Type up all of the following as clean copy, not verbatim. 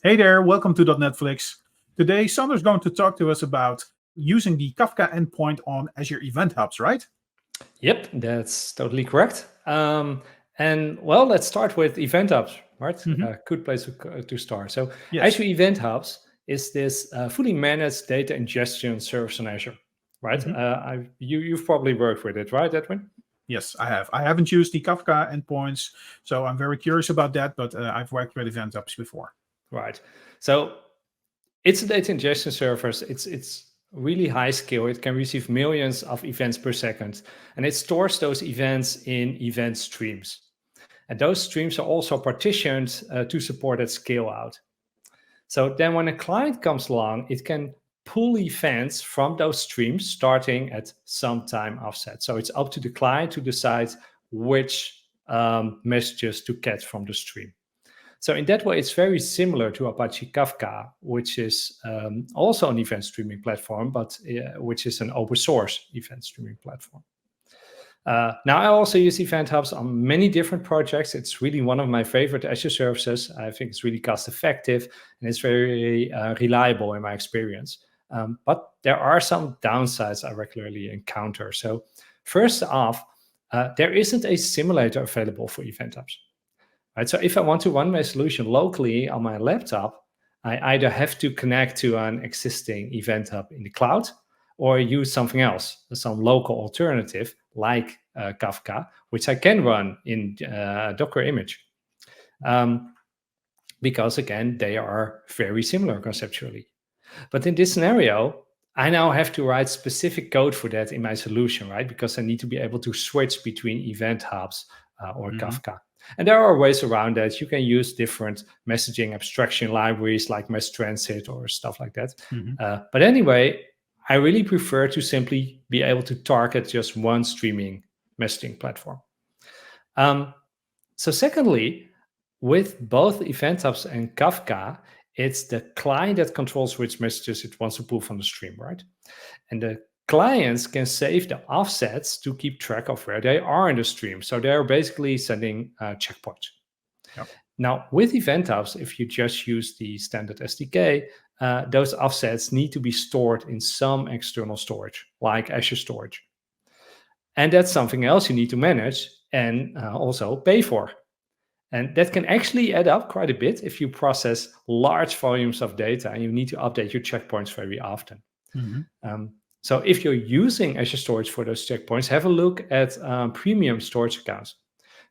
Hey there, welcome to dotnetFlix. Today, Sander's going to talk to us about using the Kafka endpoint on Azure Event Hubs, right? Yep, that's totally correct. And well, let's start with Event Hubs, right? Hmm. Good place to start. So Yes. Azure Event Hubs is this fully managed data ingestion service on Azure, right? Hmm. You've probably worked with it, right, Edwin? Yes, I have. I haven't used the Kafka endpoints, so I'm very curious about that, but I've worked with Event Hubs before. Right. So it's a data ingestion service. It's really high scale. It can receive millions of events per second, and it stores those events in event streams. And those streams are also partitioned to support that scale out. So then when a client comes along, it can pull events from those streams starting at some time offset. So it's up to the client to decide which messages to get from the stream. So in that way, it's very similar to Apache Kafka, which is also an event streaming platform, but which is an open source event streaming platform. Now, I also use Event Hubs on many different projects. It's really one of my favorite Azure services. I think it's really cost effective and it's very reliable in my experience. But there are some downsides I regularly encounter. So, first off, there isn't a simulator available for Event Hubs. Right? So, if I want to run my solution locally on my laptop, I either have to connect to an existing Event Hub in the cloud or use something else, some local alternative like Kafka, which I can run in Docker image. Because again, they are very similar conceptually. But in this scenario, I now have to write specific code for that in my solution, right? Because I need to be able to switch between event hubs or Hmm. Kafka. And there are ways around that. You can use different messaging abstraction libraries like Mesh Transit or stuff like that. Hmm. But anyway, I really prefer to simply be able to target just one streaming messaging platform. So secondly, with both Event Hubs and Kafka, it's the client that controls which messages it wants to pull from the stream, right? And the clients can save the offsets to keep track of where they are in the stream. So they're basically sending checkpoints. Yep. Now, with Event Hubs, if you just use the standard SDK, those offsets need to be stored in some external storage, like Azure Storage. And that's something else you need to manage and also pay for. And that can actually add up quite a bit if you process large volumes of data and you need to update your checkpoints very often. Hmm. So if you're using Azure Storage for those checkpoints, have a look at premium storage accounts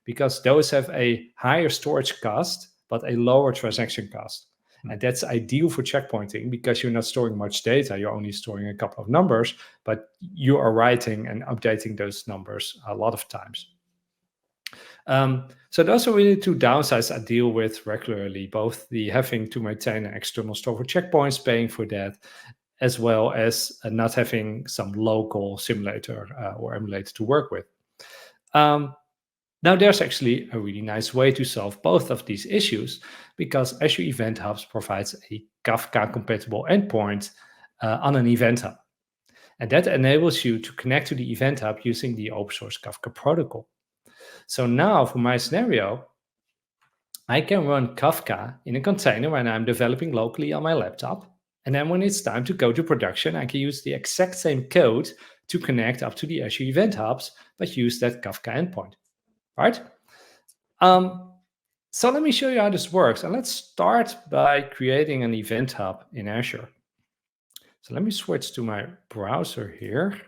because those have a higher storage cost but a lower transaction cost. And that's ideal for checkpointing because you're not storing much data. You're only storing a couple of numbers, but you are writing and updating those numbers a lot of times. So those are really two downsides I deal with regularly, both the having to maintain an external store for checkpoints, paying for that, as well as not having some local simulator or emulator to work with. Now, there's actually a really nice way to solve both of these issues because Azure Event Hubs provides a Kafka-compatible endpoint on an event hub. And that enables you to connect to the event hub using the open source Kafka protocol. So now for my scenario, I can run Kafka in a container when I'm developing locally on my laptop. And then when it's time to go to production, I can use the exact same code to connect up to the Azure Event Hubs, but use that Kafka endpoint, right? So let me show you how this works. And let's start by creating an event hub in Azure. So let me switch to my browser here.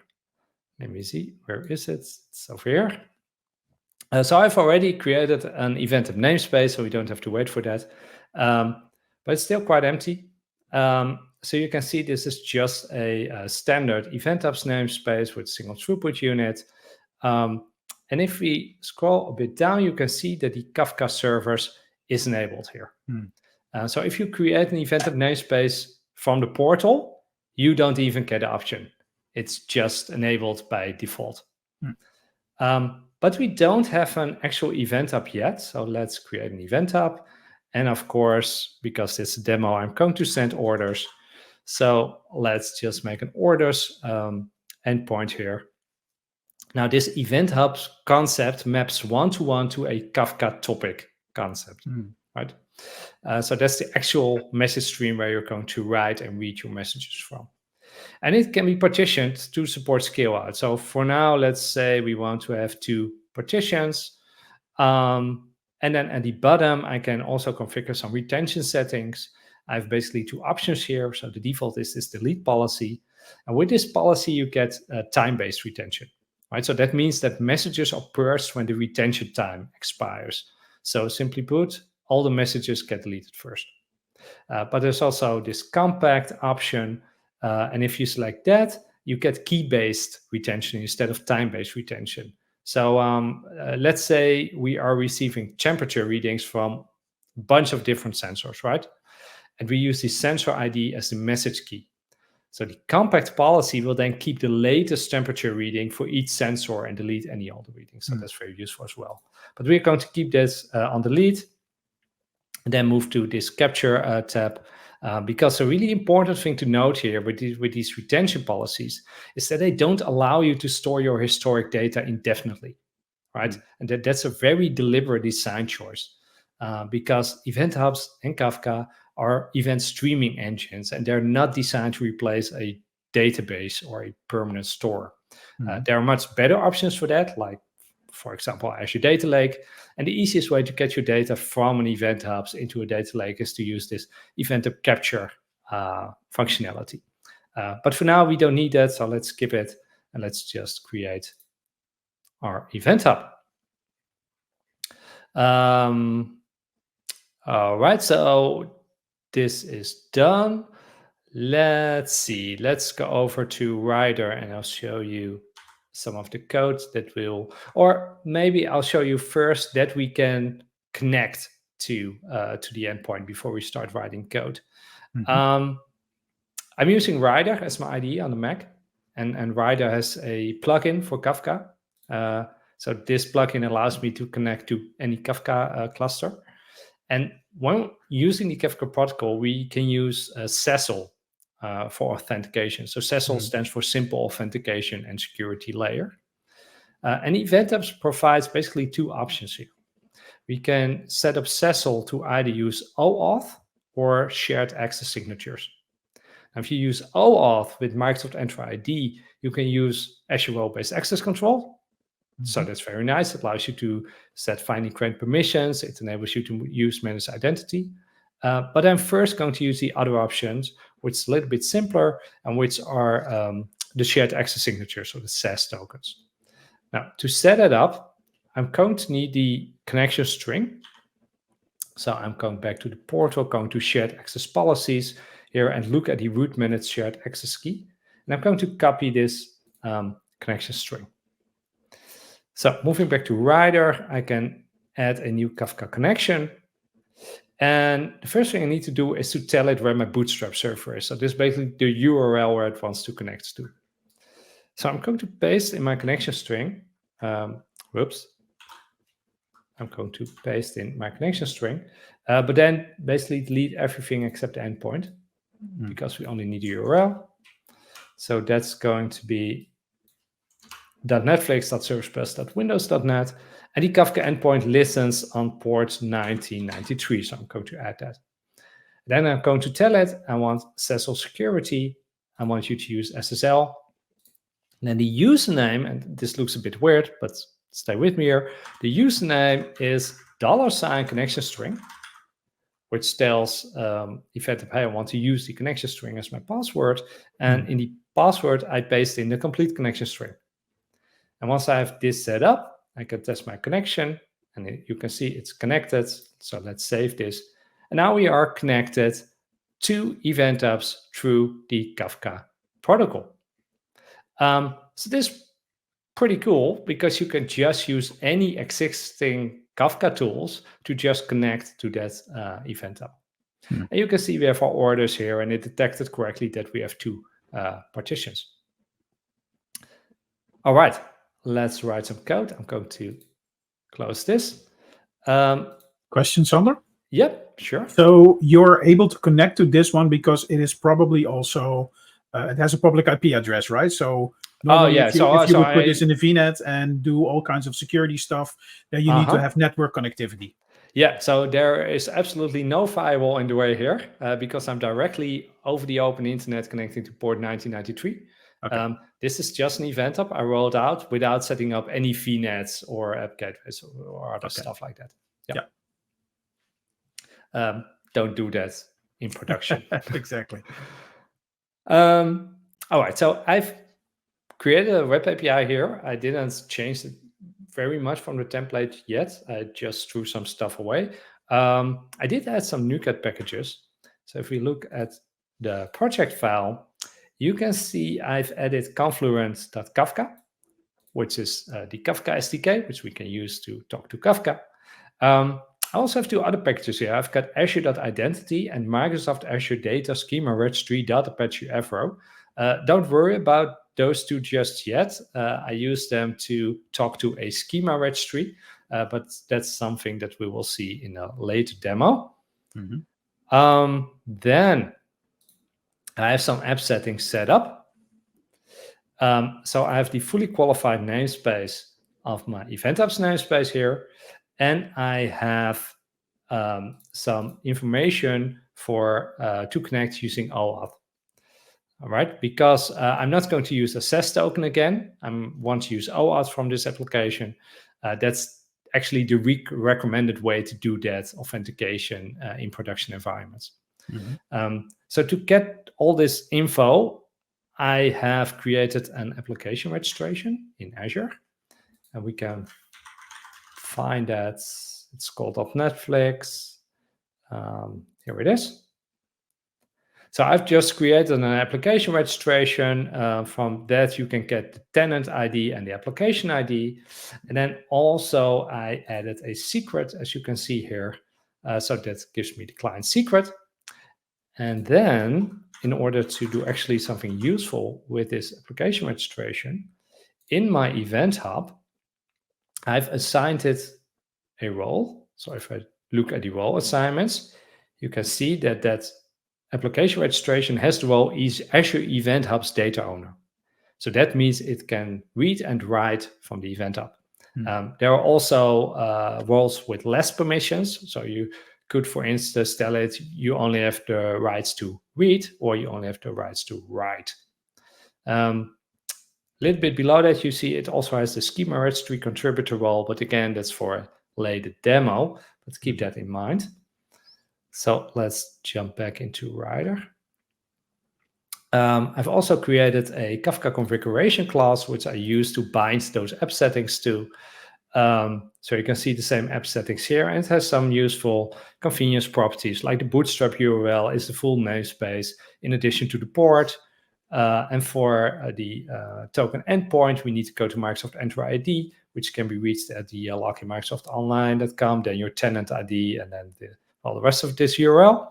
Let me see, where is it? It's over here. So I've already created an event hub namespace, so we don't have to wait for that. But it's still quite empty. So you can see this is just a standard event hubs namespace with single throughput unit. And if we scroll a bit down, you can see that the Kafka servers is enabled here. So if you create an event hub namespace from the portal, you don't even get the option. It's just enabled by default. But we don't have an actual event hub yet. So let's create an event hub. And of course, because it's a demo, I'm going to send orders. So let's just make an orders endpoint here. Now, this event hubs concept maps one-to-one to a Kafka topic concept, right? So that's the actual message stream where you're going to write and read your messages from. And it can be partitioned to support scale out. So for now, let's say we want to have 2 partitions. And then at the bottom, I can also configure some retention settings. I have basically 2 options here. So the default is this delete policy. And with this policy, you get time-based retention, right? So that means that messages are parsed when the retention time expires. So simply put, all the messages get deleted first. But there's also this compact option. And if you select that, you get key-based retention instead of time-based retention. So let's say we are receiving temperature readings from a bunch of different sensors, right? And we use the sensor ID as the message key. So the compact policy will then keep the latest temperature reading for each sensor and delete any older readings. So that's very useful as well. But we're going to keep this on delete and then move to this capture tab. Because a really important thing to note here with these retention policies is that they don't allow you to store your historic data indefinitely, right? And that's a very deliberate design choice because Event Hubs and Kafka are event streaming engines, and they're not designed to replace a database or a permanent store. There are much better options for that, like, for example, Azure Data Lake. And the easiest way to get your data from an Event Hubs into a data lake is to use this Event Hub capture functionality. But for now, we don't need that, so let's skip it. And let's just create our Event Hub. All right, so this is done. Let's see. Let's go over to Rider, and I'll show you some of the code that will, or maybe I'll show you first that we can connect to the endpoint before we start writing code. I'm using Rider as my IDE on the Mac, and Rider has a plugin for Kafka. So this plugin allows me to connect to any Kafka cluster. And when using the Kafka protocol, we can use SSL for authentication. So SSL stands for Simple Authentication and Security Layer. And Event Hubs provides basically 2 options here. We can set up SSL to either use OAuth or shared access signatures. Now, if you use OAuth with Microsoft Entra ID, you can use Azure Role-Based Access Control. So that's very nice. It allows you to set fine and grant permissions. It enables you to use managed identity. But I'm first going to use the other options, which is a little bit simpler and which are the shared access signatures, or the SAS tokens. Now, to set it up, I'm going to need the connection string. So I'm going back to the portal, going to shared access policies here and look at the root managed shared access key. And I'm going to copy this connection string. So moving back to Rider, I can add a new Kafka connection. And the first thing I need to do is to tell it where my Bootstrap server is. So this is basically the URL where it wants to connect to. So I'm going to paste in my connection string. I'm going to paste in my connection string, but then basically delete everything except the endpoint because we only need the URL. So that's going to be dotnetflix.servicebus.windows.net, and the Kafka endpoint listens on port 1993. So I'm going to add that. Then I'm going to tell it I want SSL security. I want you to use SSL. And then the username, and this looks a bit weird, but stay with me here. The username is $connection string, which tells Event Hub, hey, I want to use the connection string as my password. And in the password, I paste in the complete connection string. And once I have this set up, I can test my connection, and you can see it's connected. So let's save this. And now we are connected to Event Hubs through the Kafka protocol. So this is pretty cool because you can just use any existing Kafka tools to just connect to that Event Hub. And you can see we have our orders here, and it detected correctly that we have 2 partitions. All right. Let's write some code. I'm going to close this. Question, Sander? Yep, sure. So you're able to connect to this one because it is probably also, it has a public IP address, right? So normally if you would put this in the VNet and do all kinds of security stuff, then you need to have network connectivity. Yeah, so there is absolutely no firewall in the way here because I'm directly over the open internet connecting to port 1993. Okay. This is just an event hub I rolled out without setting up any VNets or app gateways or other stuff like that. Yeah. Don't do that in production. Exactly. All right, so I've created a web API here. I didn't change it very much from the template yet. I just threw some stuff away. I did add some NuGet packages. So if we look at the project file, you can see I've added confluent.kafka, which is the Kafka SDK, which we can use to talk to Kafka. I also have two other packages here. I've got Azure.identity and Microsoft Azure Data Schema Registry Apache Avro. Don't worry about those two just yet. I use them to talk to a schema registry, but that's something that we will see in a later demo. Then I have some app settings set up. So I have the fully qualified namespace of my Event Hubs namespace here, and I have some information for to connect using OAuth. All right, because I'm not going to use a SES token again. I want to use OAuth from this application. That's actually the recommended way to do that authentication in production environments. So to get all this info, I have created an application registration in Azure, and we can find that. It's called dotnetFlix. Here it is. So I've just created an application registration. From that, you can get the tenant ID and the application ID. And then also I added a secret, as you can see here. So that gives me the client secret. And then in order to do actually something useful with this application registration, in my event hub, I've assigned it a role. So if I look at the role assignments, you can see that that application registration has the role is Azure Event Hubs data owner. So that means it can read and write from the event hub. There are also roles with less permissions. So you could, for instance, tell it you only have the rights to read or you only have the rights to write. A little bit below that, you see it also has the schema registry contributor role, but again, that's for a later demo, but keep that in mind. So let's jump back into Rider. I've also created a Kafka configuration class, which I use to bind those app settings to. So you can see the same app settings here, and it has some useful convenience properties, like the bootstrap URL is the full namespace in addition to the port. And for the token endpoint, we need to go to Microsoft Entra ID, which can be reached at the login microsoftonline.com, then your tenant ID, and then all the rest of this URL.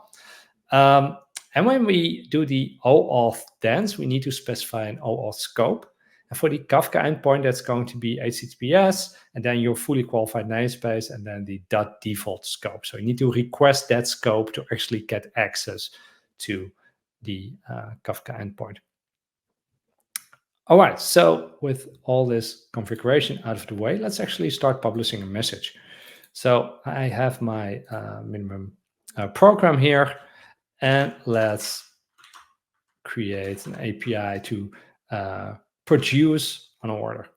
And when we do the OAuth dance, we need to specify an OAuth scope. And for the Kafka endpoint, that's going to be HTTPS, and then your fully qualified namespace, and then the .default scope. So you need to request that scope to actually get access to the Kafka endpoint. All right, so with all this configuration out of the way, let's actually start publishing a message. So I have my minimum program here, and let's create an API to produce an order.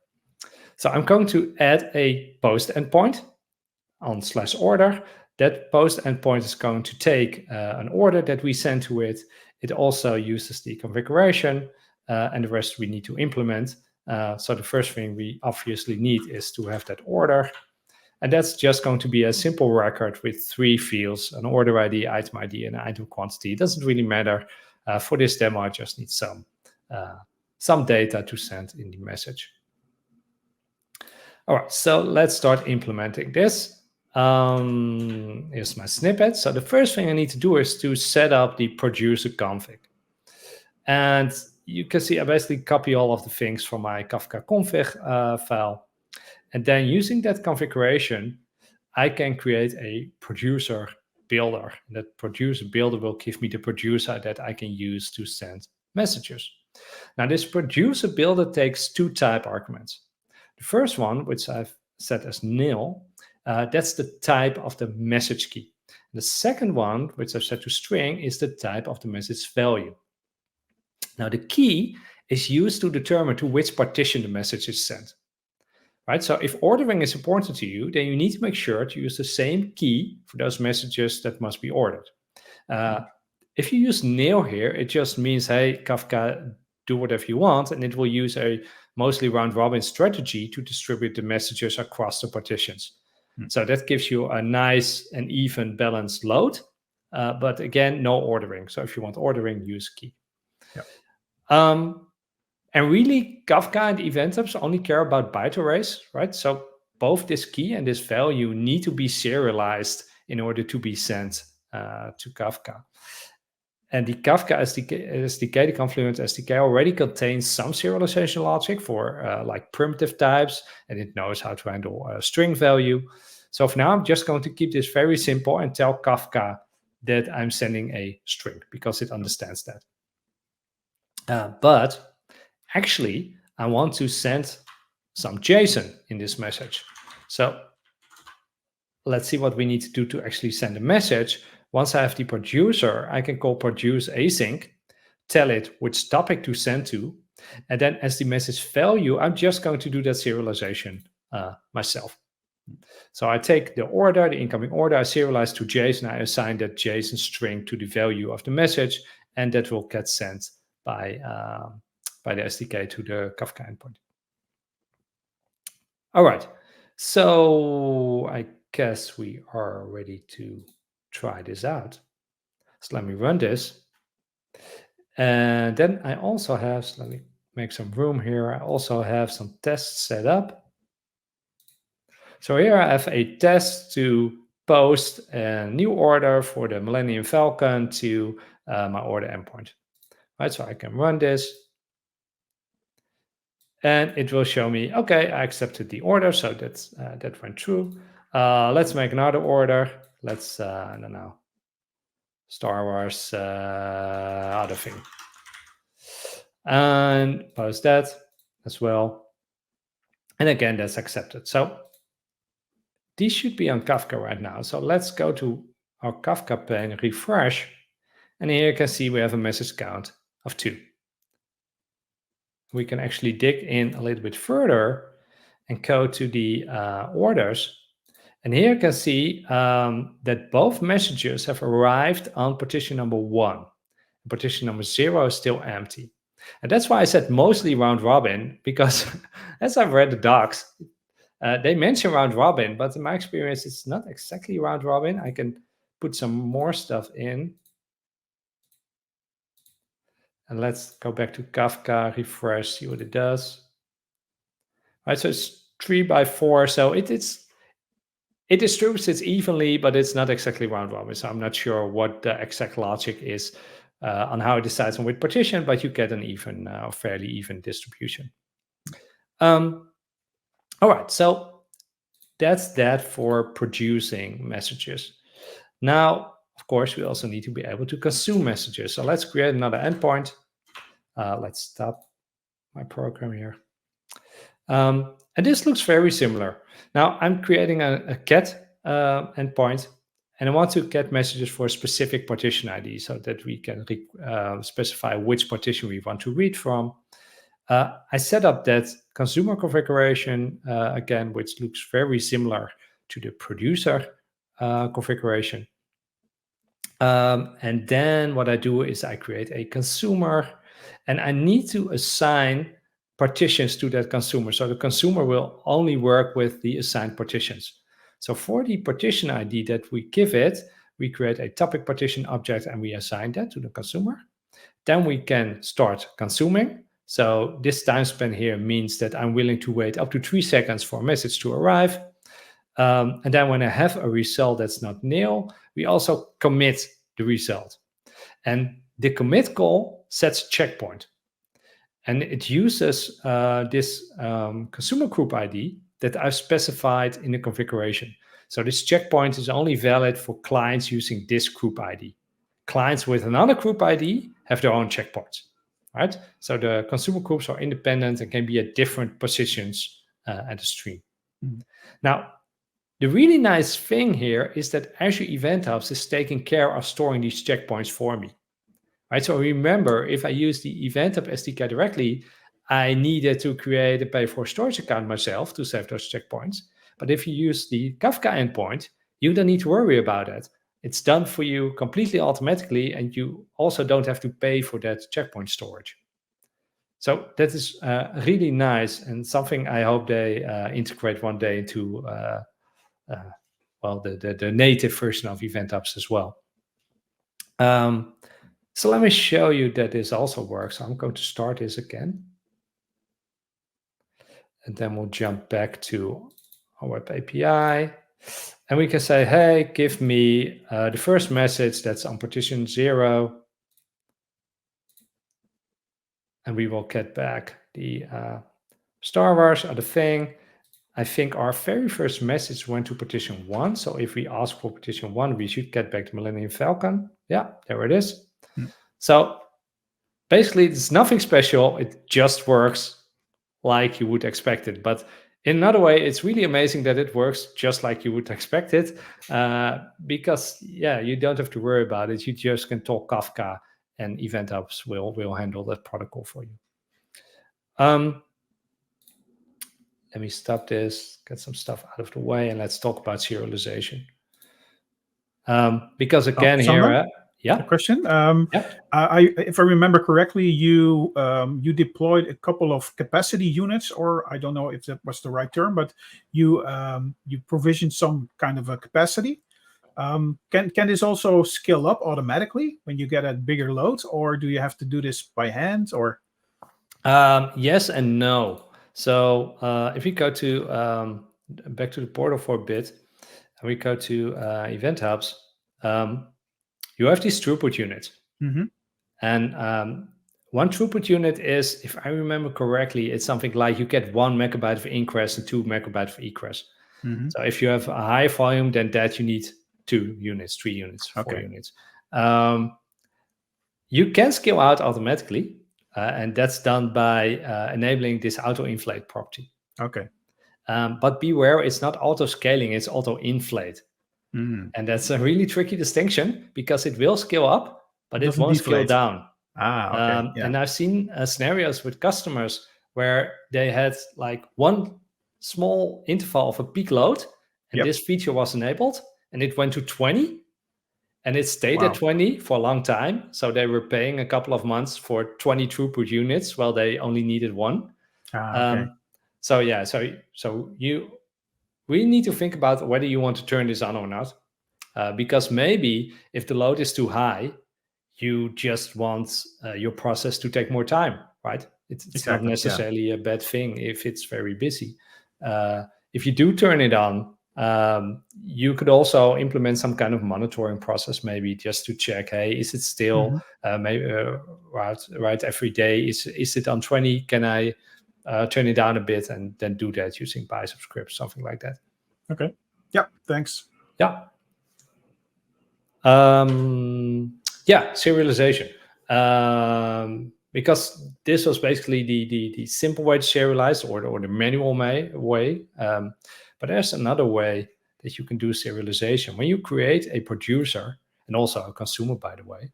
So I'm going to add a post endpoint on /order. That post endpoint is going to take an order that we send to it. It also uses the configuration, and the rest we need to implement. So the first thing we obviously need is to have that order. And that's just going to be a simple record with 3 fields, an order ID, item ID, and an item quantity. It doesn't really matter. For this demo, I just need some data to send in the message. All right, so let's start implementing this. Here's my snippet. So the first thing I need to do is to set up the producer config. And you can see I basically copy all of the things from my Kafka config file. And then using that configuration, I can create a producer builder. That producer builder will give me the producer that I can use to send messages. Now, this producer builder takes 2 type arguments. The first one, which I've set as nil, That's the type of the message key. The second one, which I've set to string, is the type of the message value. Now, the key is used to determine to which partition the message is sent. Right? So if ordering is important to you, then you need to make sure to use the same key for those messages that must be ordered. If you use nil here, it just means, hey, Kafka, do whatever you want, and it will use a mostly round-robin strategy to distribute the messages across the partitions. So that gives you a nice and even balanced load, but again, no ordering. So if you want ordering, use key. And really, Kafka and Event Hubs only care about byte arrays, right? So both this key and this value need to be serialized in order to be sent to Kafka. And the Kafka SDK, the Confluent SDK, already contains some serialization logic for like primitive types, and it knows how to handle a string value. So for now, I'm just going to keep this very simple and tell Kafka that I'm sending a string because it understands that. But actually, I want to send some JSON in this message. So let's see what we need to do to actually send a message. Once I have the producer, I can call produce async, tell it which topic to send to, and then as the message value, I'm just going to do that serialization myself. So I take the order, the incoming order, I serialize to JSON, I assign that JSON string to the value of the message, and that will get sent by the SDK to the Kafka endpoint. All right, so I guess we are ready to try this out. So let me run this. And then I also have, so let me make some room here. I also have some tests set up. So here I have a test to post a new order for the Millennium Falcon to my order endpoint. Right, so I can run this. And it will show me, okay, I accepted the order, so that went through. Let's make another order. Let's, I don't know, Star Wars other thing. And post that as well. And again, that's accepted. So these should be on Kafka right now. So let's go to our Kafka pane, refresh. And here you can see we have a message count of 2. We can actually dig in a little bit further and go to the orders. And here you can see that both messages have arrived on partition number 1. Partition number 0 is still empty. And that's why I said mostly round robin, because as I've read the docs, they mention round robin, but in my experience, it's not exactly round robin. I can put some more stuff in. And let's go back to Kafka, refresh, see what it does. All right, so it's 3 by 4. So it distributes it evenly, but it's not exactly round robin. So I'm not sure what the exact logic is on how it decides on which partition, but you get an even, fairly even distribution. All right, so that's that for producing messages. Now, of course, we also need to be able to consume messages. So let's create another endpoint. Let's stop my program here. And this looks very similar. Now I'm creating a get endpoint, and I want to get messages for a specific partition ID so that we can specify which partition we want to read from. I set up that consumer configuration again, which looks very similar to the producer configuration. And then what I do is I create a consumer, and I need to assign partitions to that consumer. So the consumer will only work with the assigned partitions. So for the partition ID that we give it, we create a topic partition object and we assign that to the consumer. Then we can start consuming. So this time span here means that I'm willing to wait up to 3 seconds for a message to arrive. And then when I have a result that's not nil, we also commit the result. And the commit call sets checkpoint. And it uses this consumer group ID that I've specified in the configuration. So this checkpoint is only valid for clients using this group ID. Clients with another group ID have their own checkpoints, right? So the consumer groups are independent and can be at different positions at the stream. Now, The really nice thing here is that Azure Event Hubs is taking care of storing these checkpoints for me. Right? So remember, if I use the Event Hub SDK directly, I needed to create a pay for storage account myself to save those checkpoints. But if you use the Kafka endpoint, you don't need to worry about it. It's done for you completely automatically, and you also don't have to pay for that checkpoint storage. So that is really nice, and something I hope they integrate one day into the native version of Event Hubs as well. So let me show you that this also works. I'm going to start this again. And then we'll jump back to our web API. And we can say, hey, give me the first message that's on partition 0. And we will get back the star bars or the thing. I think our very first message went to partition 1. So if we ask for partition 1, we should get back to Millennium Falcon. Yeah, there it is. So basically, it's nothing special. It just works like you would expect it. But in another way, it's really amazing that it works just like you would expect it, because, yeah, you don't have to worry about it. You just can talk Kafka, and Event Hubs will handle that protocol for you. Let me stop this, get some stuff out of the way, and let's talk about serialization. Because again, Sander, yeah. a question. Yeah. If I remember correctly, you deployed a couple of capacity units, or I don't know if that was the right term, but you provisioned some kind of a capacity. Can this also scale up automatically when you get a bigger load, or do you have to do this by hand? Or yes and no. So if we go to back to the portal for a bit, and we go to Event Hubs, you have these throughput units. And one throughput unit is, if I remember correctly, it's something like you get 1 megabyte of ingress and 2 megabyte of egress. So if you have a high volume, then that you need 2 units, 3 units, 4 units. You can scale out automatically, and that's done by enabling this auto-inflate property. But beware, it's not auto-scaling, it's auto-inflate. And that's a really tricky distinction, because it will scale up, but it won't scale down. And I've seen scenarios with customers where they had like one small interval of a peak load, and this feature was enabled, and it went to 20, and it stayed at 20 for a long time. So they were paying a couple of months for 20 throughput units while they only needed 1. So yeah, so you really need to think about whether you want to turn this on or not, because maybe if the load is too high, you just want your process to take more time, right? It's not necessarily a bad thing if it's very busy. If you do turn it on, you could also implement some kind of monitoring process, maybe just to check, hey, is it still maybe right every day? Is it on 20? Can I turn it down a bit, and then do that using bicep scripts, something like that? Okay. Yeah. Thanks. Yeah. Yeah, serialization. Because this was basically the simple way to serialize, or the manual way. But there's another way that you can do serialization. When you create a producer, and also a consumer, by the way,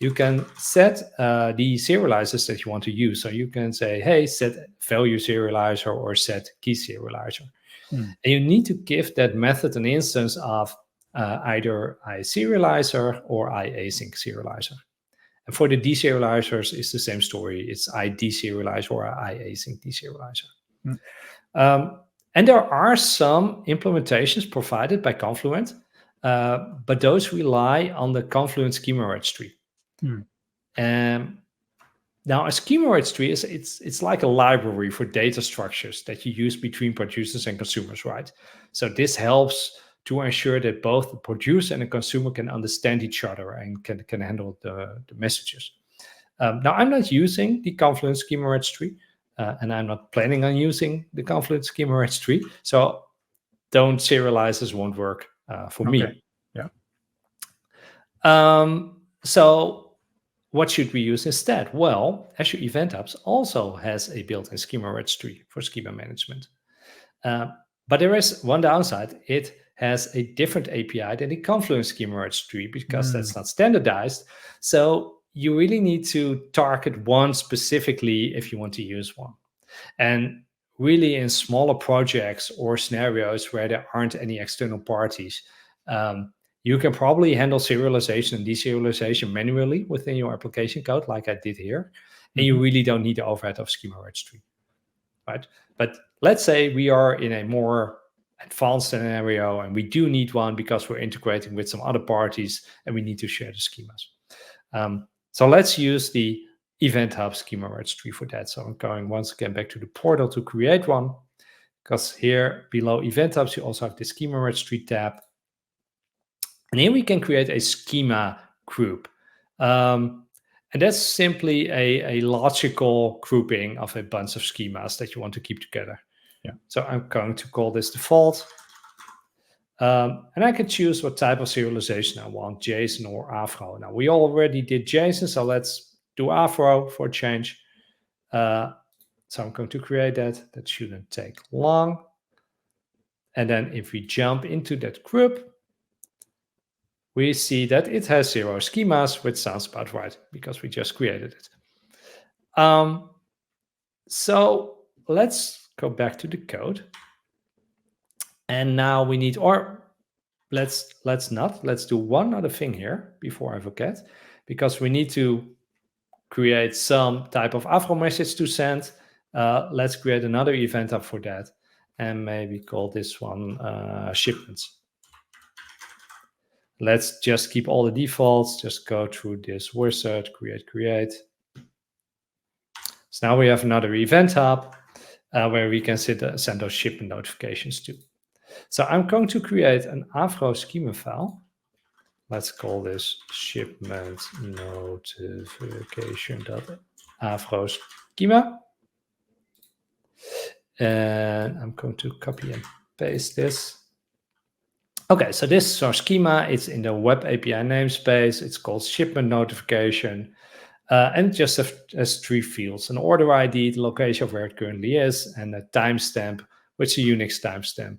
you can set the serializers that you want to use. So you can say, hey, set value serializer or set key serializer. And you need to give that method an instance of either iSerializer or iAsync serializer. And for the deserializers, it's the same story. It's iDeserializer or iAsync deserializer. And there are some implementations provided by Confluent, but those rely on the Confluent schema registry. Now, a schema registry it's like a library for data structures that you use between producers and consumers, right? So this helps to ensure that both the producer and the consumer can understand each other and can handle the messages. Now, I'm not using the Confluent schema registry, and I'm not planning on using the Confluent schema registry. So don't serializers won't work for me. Yeah. So what should we use instead? Well, Azure Event Hubs also has a built-in schema registry for schema management. But there is one downside. It has a different API than the Confluence schema registry because that's not standardized. So you really need to target one specifically if you want to use one. And really in smaller projects or scenarios where there aren't any external parties, you can probably handle serialization and deserialization manually within your application code, like I did here. And you really don't need the overhead of schema registry, right? But let's say we are in a more advanced scenario and we do need one because we're integrating with some other parties and we need to share the schemas. So let's use the Event Hub schema registry for that. So I'm going once again back to the portal to create one, because here below Event Hubs, you also have the schema registry tab. And here we can create a schema group. And that's simply a logical grouping of a bunch of schemas that you want to keep together. Yeah. So I'm going to call this default. And I can choose what type of serialization I want, JSON or Avro. Now, we already did JSON, so let's do Avro for a change. So I'm going to create that. That shouldn't take long. And then if we jump into that group, we see that it has 0 schemas, which sounds about right because we just created it. So let's go back to the code. And now we need, or let's do one other thing here before I forget, because we need to create some type of Avro message to send. Let's create another event up for that and maybe call this one shipments. Let's just keep all the defaults, just go through this wizard, create. So now we have another event hub where we can send those shipment notifications to. So I'm going to create an Avro schema file. Let's call this shipment notification.avro schema. And I'm going to copy and paste this. Okay, so this is our schema. It's in the web API namespace. It's called shipment notification. And it just has 3 fields: an order ID, the location of where it currently is, and a timestamp, which is a Unix timestamp.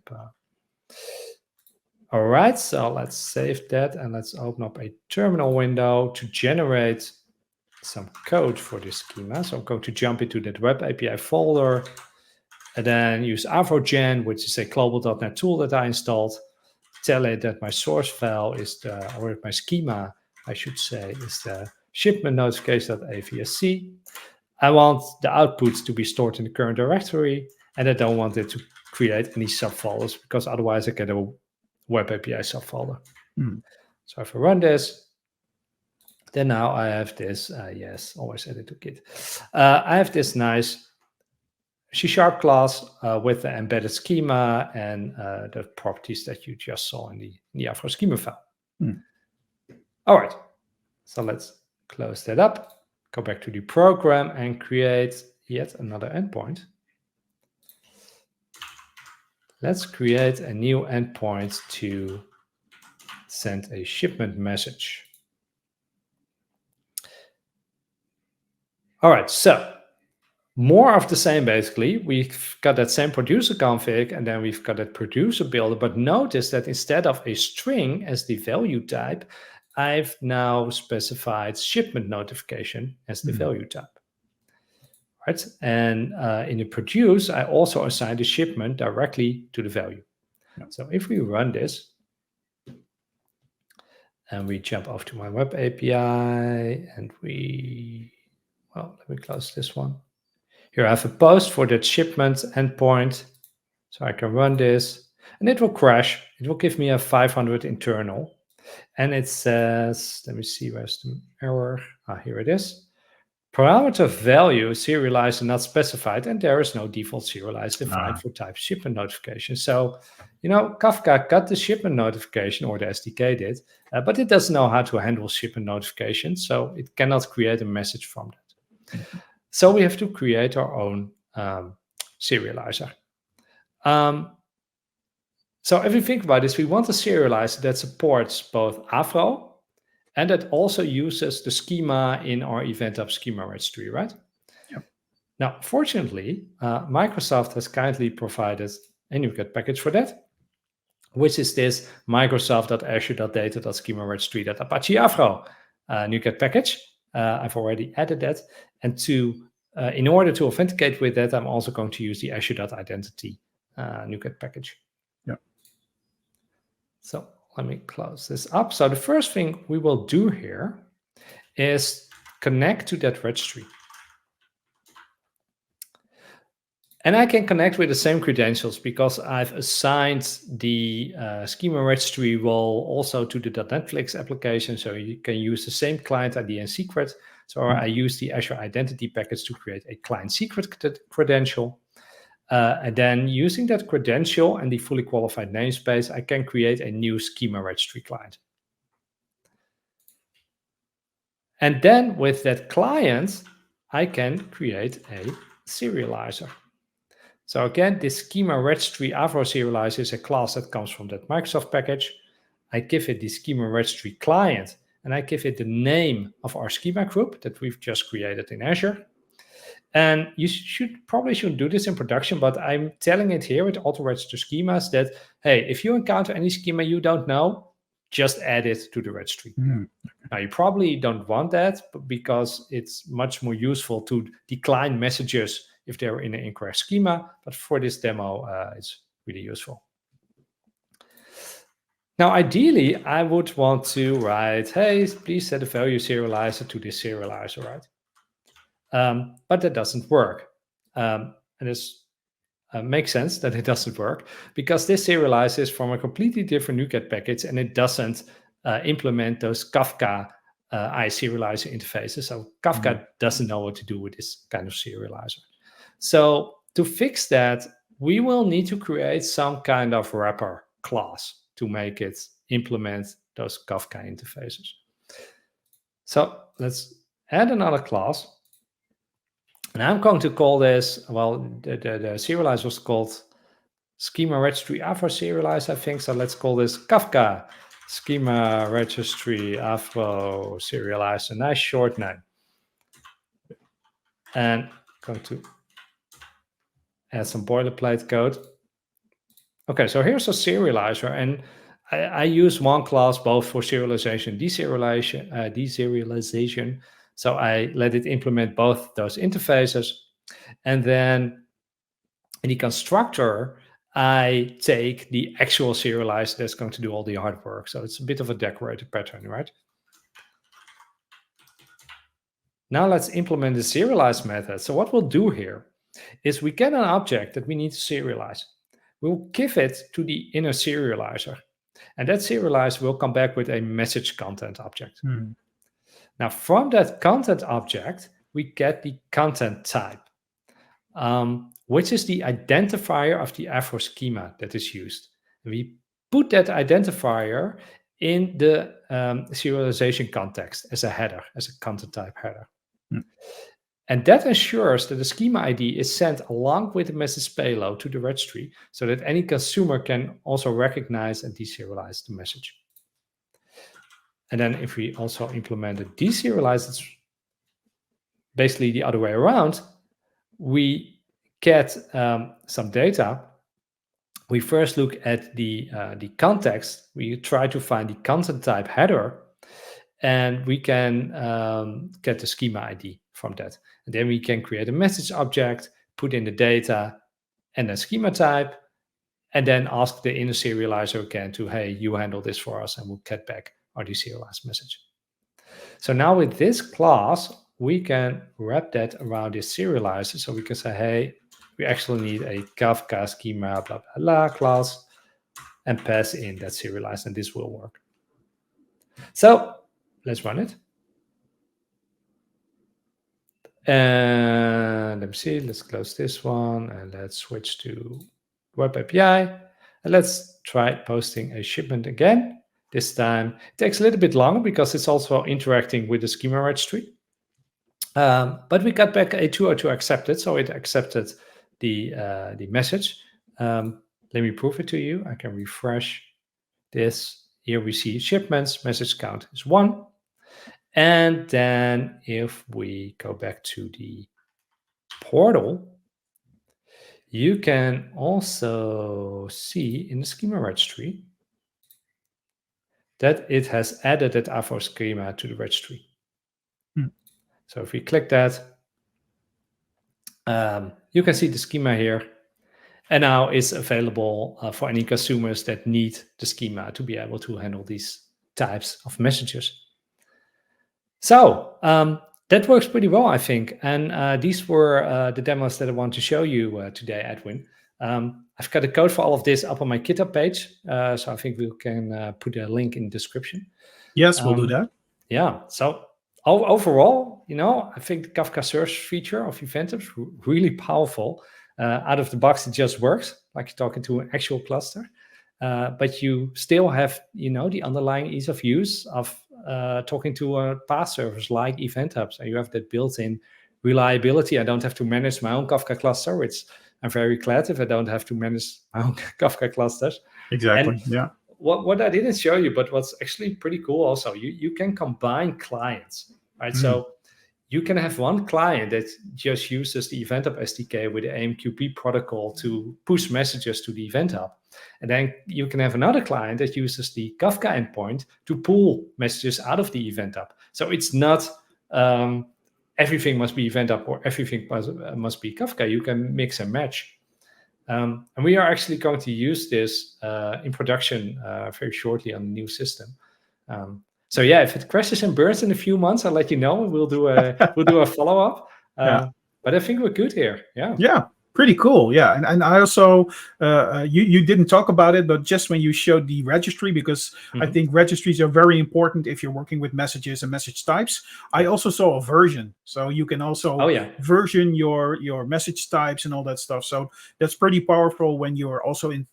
All right, so let's save that and let's open up a terminal window to generate some code for this schema. So I'm going to jump into that web API folder and then use AvroGen, which is a global.NET tool that I installed. Tell it that my source file is or my schema, I should say, is the shipment notification.avsc. I want the outputs to be stored in the current directory, and I don't want it to create any subfolders because otherwise I get a web API subfolder. So if I run this, then now I have this, yes, always edit to Git. I have this nice C# class with the embedded schema and the properties that you just saw in the Avro schema file. All right, so let's close that up, go back to the program and create yet another endpoint. Let's create a new endpoint to send a shipment message. All right, so more of the same, basically. We've got that same producer config, and then we've got that producer builder. But notice that instead of a string as the value type, I've now specified shipment notification as the value type. Right? And in the produce, I also assign the shipment directly to the value. So if we run this, and we jump off to my web API, and well, let me close this one. Here I have a post for that shipment endpoint. So I can run this and it will crash. It will give me a 500 internal. And it says, let me see, where's the error? Here it is. Parameter value serialized and not specified. And there is no default serialized defined for type shipment notification. So, Kafka got the shipment notification, or the SDK did, but it doesn't know how to handle shipment notification. So it cannot create a message from that. So we have to create our own serializer. So if you think about this, we want a serializer that supports both Avro and that also uses the schema in our Event Hub schema registry, right? Yep. Now, fortunately, Microsoft has kindly provided a NuGet package for that, which is this microsoft.azure.data.schema-registry.apache Avro NuGet package. I've already added that. And in order to authenticate with that, I'm also going to use the Azure.identity NuGet package. Yeah. So let me close this up. So the first thing we will do here is connect to that registry. And I can connect with the same credentials because I've assigned the schema registry role also to the dotnetFlix application. So you can use the same client ID and secret. So I use the Azure Identity package to create a client secret credential. And then using that credential and the fully qualified namespace, I can create a new schema registry client. And then with that client, I can create a serializer. So again, this schema registry Avro serializer is a class that comes from that Microsoft package. I give it the schema registry client, and I give it the name of our schema group that we've just created in Azure. And you probably shouldn't do this in production, but I'm telling it here with auto-register schemas that, hey, if you encounter any schema you don't know, just add it to the registry. Now, you probably don't want that because it's much more useful to decline messages if they're in an incorrect schema. But for this demo, it's really useful. Now, ideally, I would want to write, hey, please set a value serializer to this serializer, right? But that doesn't work. And this makes sense that it doesn't work because this serializes from a completely different NuGet package and it doesn't implement those Kafka iSerializer interfaces. So Kafka doesn't know what to do with this kind of serializer. So to fix that, we will need to create some kind of wrapper class to make it implement those Kafka interfaces. So let's add another class. And I'm going to call this, well, the serializer was called schema registry Avro serializer, I think. So let's call this Kafka schema registry Avro serializer. Nice short name. And I'm going to add some boilerplate code. Okay, so here's a serializer, and I use one class both for serialization and deserialization. So I let it implement both those interfaces. And then in the constructor, I take the actual serializer that's going to do all the hard work. So it's a bit of a decorated pattern, right? Now let's implement the serialize method. So what we'll do here is we get an object that we need to serialize. We'll give it to the inner serializer. And that serializer will come back with a message content object. Now, from that content object, we get the content type, which is the identifier of the Avro schema that is used. We put that identifier in the serialization context as a header, as a content type header. And that ensures that the schema ID is sent along with the message payload to the registry so that any consumer can also recognize and deserialize the message. And then if we also implement a deserialize, it's basically the other way around. We get some data. We first look at the context. We try to find the content type header, and we can get the schema ID from that. And then we can create a message object, put in the data and a schema type, and then ask the inner serializer again to, hey, you handle this for us, and we'll get back our deserialized message. So now with this class, we can wrap that around this serializer. So we can say, hey, we actually need a Kafka schema, blah, blah, blah class, and pass in that serializer, and this will work. So let's run it. And let me see, let's close this one, and let's switch to Web API. And let's try posting a shipment again. This time it takes a little bit longer because it's also interacting with the schema registry. But we got back a 202 accepted, so it accepted the message. Let me prove it to you. I can refresh this. Here we see shipments, message count is 1. And then if we go back to the portal, you can also see in the schema registry that it has added that AFO schema to the registry. So if we click that, you can see the schema here. And now it's available for any consumers that need the schema to be able to handle these types of messages. So that works pretty well, I think. And these were the demos that I want to show you today, Edwin. I've got the code for all of this up on my GitHub page. So I think we can put a link in the description. Yes, we'll do that. Yeah. So overall, I think the Kafka search feature of Event Hubs really powerful. Out of the box, it just works like you're talking to an actual cluster. But you still have, the underlying ease of use of talking to a PaaS service like Event Hubs, and you have that built-in reliability. I don't have to manage my own Kafka cluster, which I'm very glad if I don't have to manage my own Kafka clusters. Exactly. And yeah. What I didn't show you, but what's actually pretty cool also, you can combine clients, right? So you can have one client that just uses the Event Hub SDK with the AMQP protocol to push messages to the Event Hub. And then you can have another client that uses the Kafka endpoint to pull messages out of the Event Hub. So it's not everything must be Event Hub or everything must be Kafka. You can mix and match. And we are actually going to use this in production very shortly on the new system. So yeah, if it crashes and burns in a few months, I'll let you know. We'll do a follow up. But I think we're good here. Yeah. Yeah. Pretty cool. Yeah. And I also, you didn't talk about it, but just when you showed the registry, because I think registries are very important if you're working with messages and message types. I also saw a version. So you can also version your message types and all that stuff. So that's pretty powerful when you're also in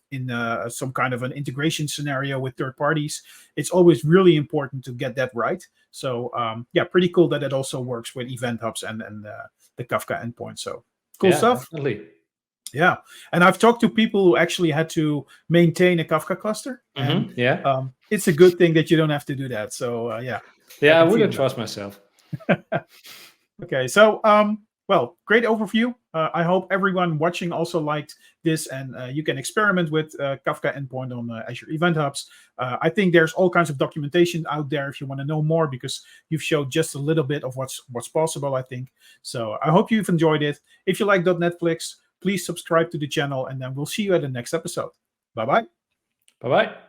some kind of an integration scenario with third parties. It's always really important to get that right. So yeah, pretty cool that it also works with Event Hubs and the Kafka endpoint. So cool stuff. Definitely. Yeah, and I've talked to people who actually had to maintain a Kafka cluster, and it's a good thing that you don't have to do that. So yeah, I wouldn't trust myself. Okay, so well, great overview. I hope everyone watching also liked this, and you can experiment with Kafka endpoint on Azure Event Hubs. I think there's all kinds of documentation out there if you want to know more, because you've showed just a little bit of what's possible, I think. So I hope you've enjoyed it. If you like dotnetFlix, please subscribe to the channel, and then we'll see you at the next episode. Bye-bye. Bye-bye.